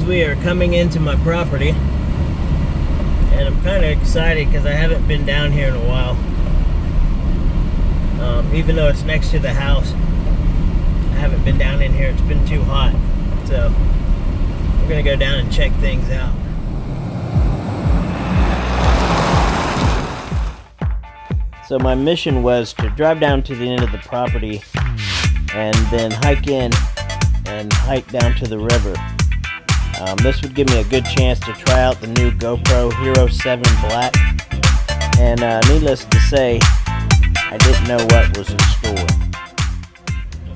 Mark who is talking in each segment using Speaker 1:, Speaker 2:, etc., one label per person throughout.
Speaker 1: guys, we are coming into my property, and I'm kind of excited because I haven't been down here in a while. Even though it's next to the house, I haven't been down in here. It's been too hot, so we're gonna go down and check things out. So my mission was to drive down to the end of the property and then hike in and hike down to the river. This would give me a good chance to try out the new GoPro Hero 7 Black, and needless to say, I didn't know what was in store.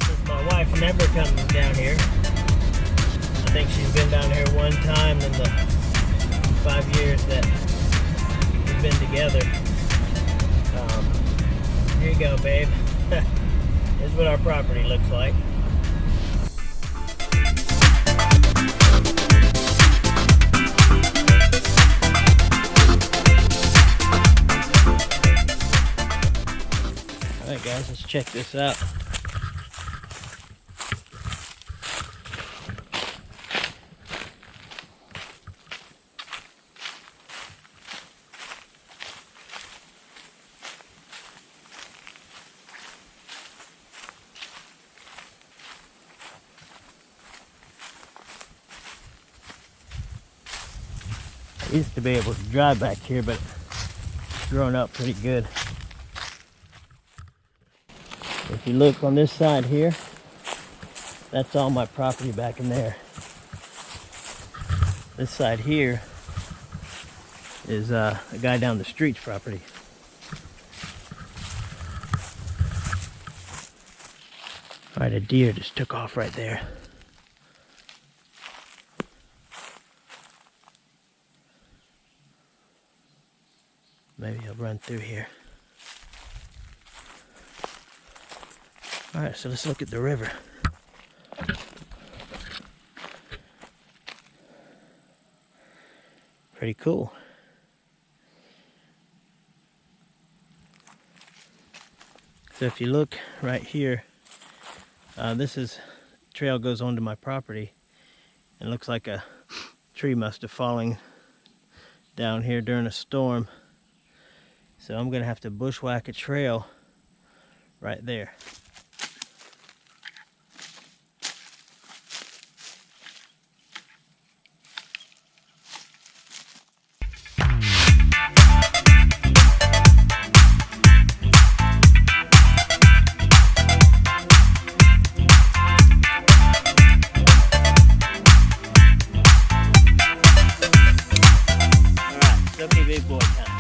Speaker 1: Since my wife never comes down here, I think she's been down here one time in the 5 years that we've been together. Here you go, babe. This is what our property looks like. Alright guys, let's check this out. I used to be able to drive back here, but it's grown up pretty good. If you look on this side here, that's all my property back in there. This side here is a guy down the street's property. Alright, a deer just took off right there. Maybe he'll run through here. Alright, so let's look at the river. Pretty cool. So if you look right here, this trail goes onto my property. It looks like a tree must have fallen down here during a storm. So I'm gonna have to bushwhack a trail right there. Alright, Silky Big Boy time.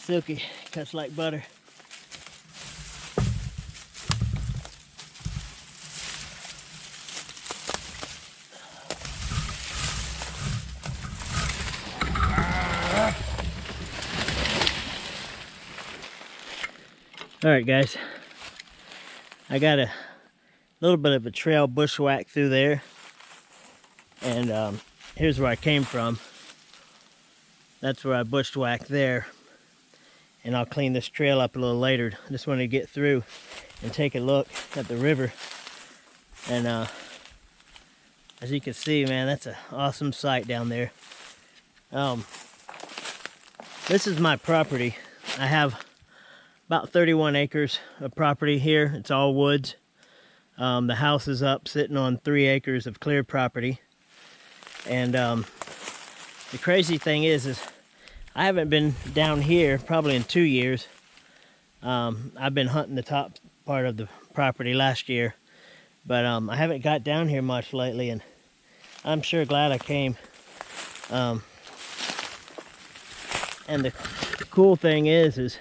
Speaker 1: Silky, cuts like butter. Alright guys, I got a little bit of a trail bushwhack through there, and here's where I came from. That's where I bushwhacked there. And I'll clean this trail up a little later. I just wanted to get through and take a look at the river. And as you can see, man, that's an awesome sight down there. This is my property. I have about 31 acres of property here. It's all woods. The house is up sitting on 3 acres of cleared property. And the crazy thing is I haven't been down here probably in 2 years. I've been hunting the top part of the property last year, but I haven't got down here much lately, and I'm sure glad I came. And the cool thing is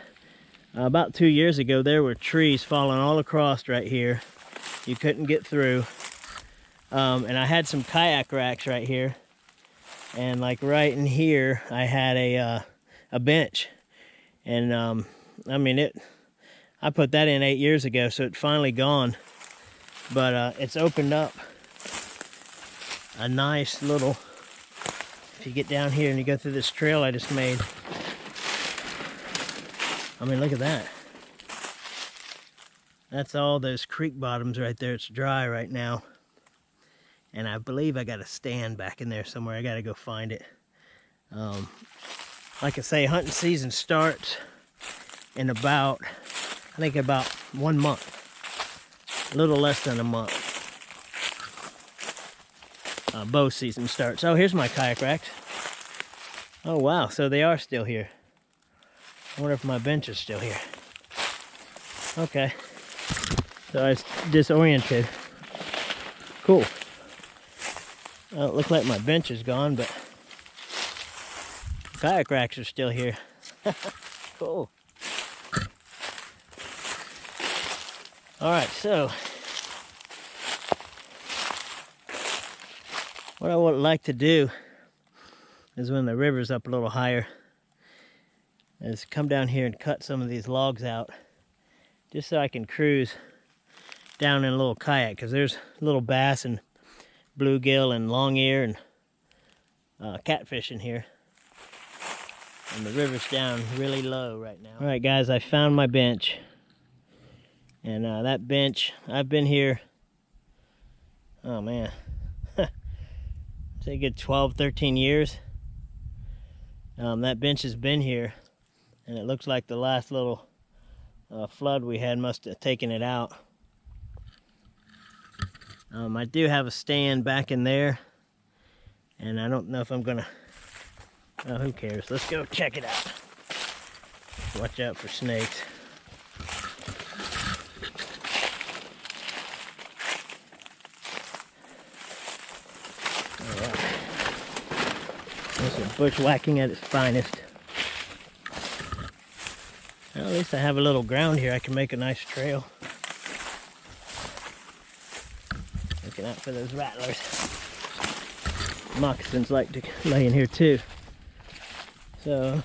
Speaker 1: about 2 years ago there were trees falling all across right here. You couldn't get through, and I had some kayak racks right here, and like right in here I had a bench, and I mean I put that in 8 years ago, so it's finally gone, but it's opened up a nice little, if you get down here and you go through this trail I just made, I mean, look at that. That's all those creek bottoms right there. It's dry right now. And I believe I got a stand back in there somewhere. I got to go find it. Like I say, hunting season starts in about, I think about 1 month. A little less than a month. Bow season starts. Oh, here's my kayak racks. Oh, wow. So they are still here. I wonder if my bench is still here. Okay. So I was disoriented. Cool. Well, it looks like my bench is gone, but kayak racks are still here. Cool. Alright, so what I would like to do is, when the river's up a little higher, is come down here and cut some of these logs out, just so I can cruise down in a little kayak, because there's little bass and bluegill and long ear and catfish in here, and the river's down really low right now. All right, guys, I found my bench, and that bench, I've been here, oh man, say a good 12, 13 years. That bench has been here, and it looks like the last little flood we had must have taken it out. I do have a stand back in there, and I don't know if I'm gonna, oh, who cares? Let's go check it out. Watch out for snakes. All right. This is bushwhacking at its finest. Well, at least I have a little ground here. I can make a nice trail. Looking out for those rattlers. Moccasins like to lay in here too. So,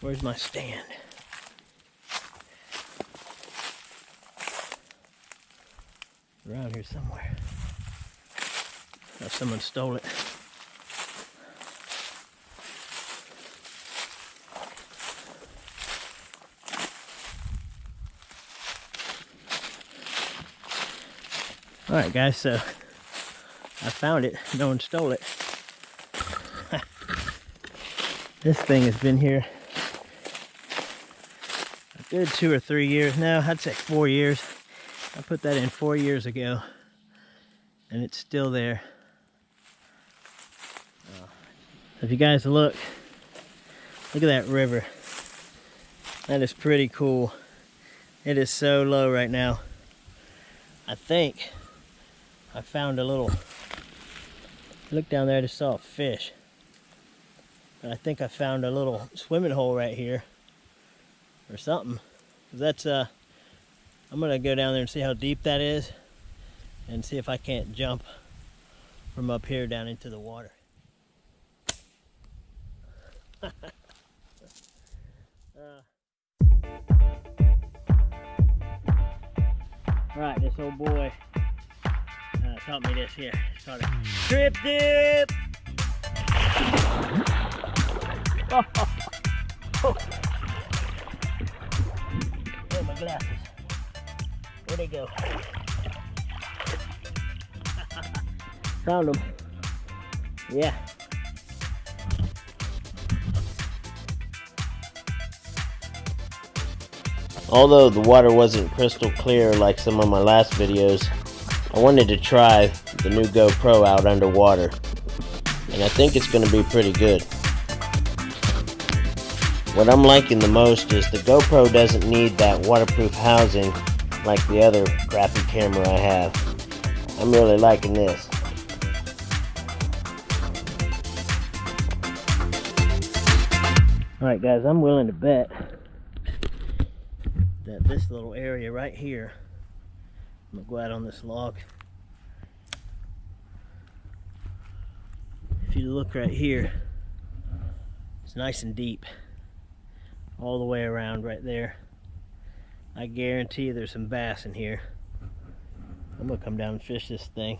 Speaker 1: where's my stand? Around here somewhere. Oh, someone stole it. Alright guys, so I found it. No one stole it. This thing has been here a good 2 or 3 years now. I'd say 4 years. I put that in 4 years ago, and it's still there. If you guys look at that river. That is pretty cool. It is so low right now. I think I found a little, look down there, I just saw a fish. But I think I found a little swimming hole right here or something. That's I'm gonna go down there and see how deep that is and see if I can't jump from up here down into the water. Right, this old boy taught me this here. It's called a trip dip. Oh, where are my glasses? Where'd they go? Found them. Yeah. Although the water wasn't crystal clear like some of my last videos, I wanted to try the new GoPro out underwater, and I think it's going to be pretty good. What I'm liking the most is the GoPro doesn't need that waterproof housing like the other crappy camera I have. I'm really liking this. Alright guys, I'm willing to bet that this little area right here, I'm going to go out on this log. If you look right here, it's nice and deep all the way around right there. I guarantee you there's some bass in here. I'm going to come down and fish this thing.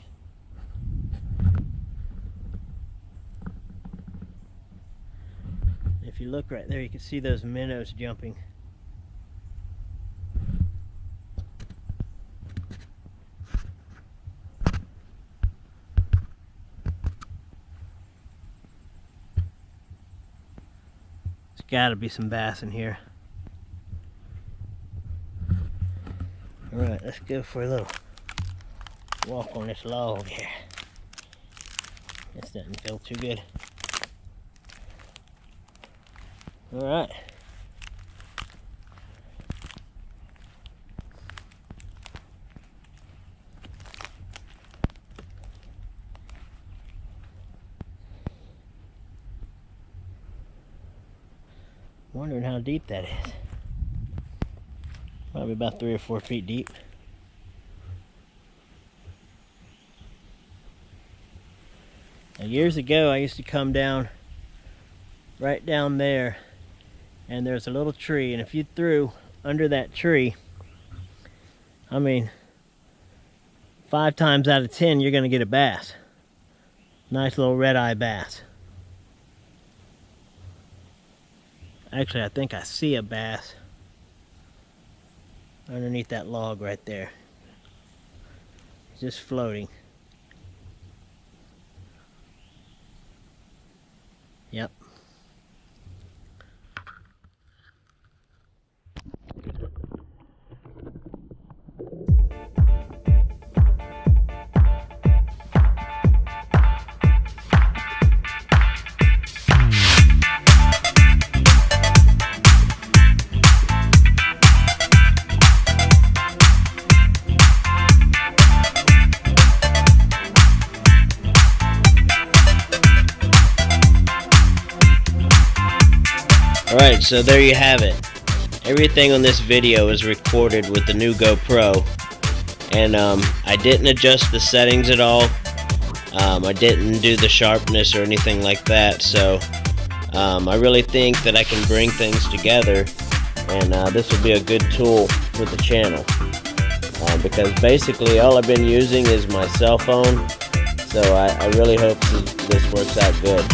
Speaker 1: If you look right there, you can see those minnows jumping. There's got to be some bass in here. Alright, let's go for a little walk on this log here. This doesn't feel too good. Alright. Wondering how deep that is. Probably about 3 or 4 feet deep. Now, years ago I used to come down right down there, and there's a little tree, and if you threw under that tree, I mean, 5 times out of 10 you're gonna get a bass. Nice little red-eye bass. Actually, I think I see a bass underneath that log right there. It's just floating. Yep. Alright, so there you have it. Everything on this video is recorded with the new GoPro. And I didn't adjust the settings at all. I didn't do the sharpness or anything like that. So I really think that I can bring things together. And this will be a good tool for the channel. Because basically all I've been using is my cell phone. So I really hope this works out good.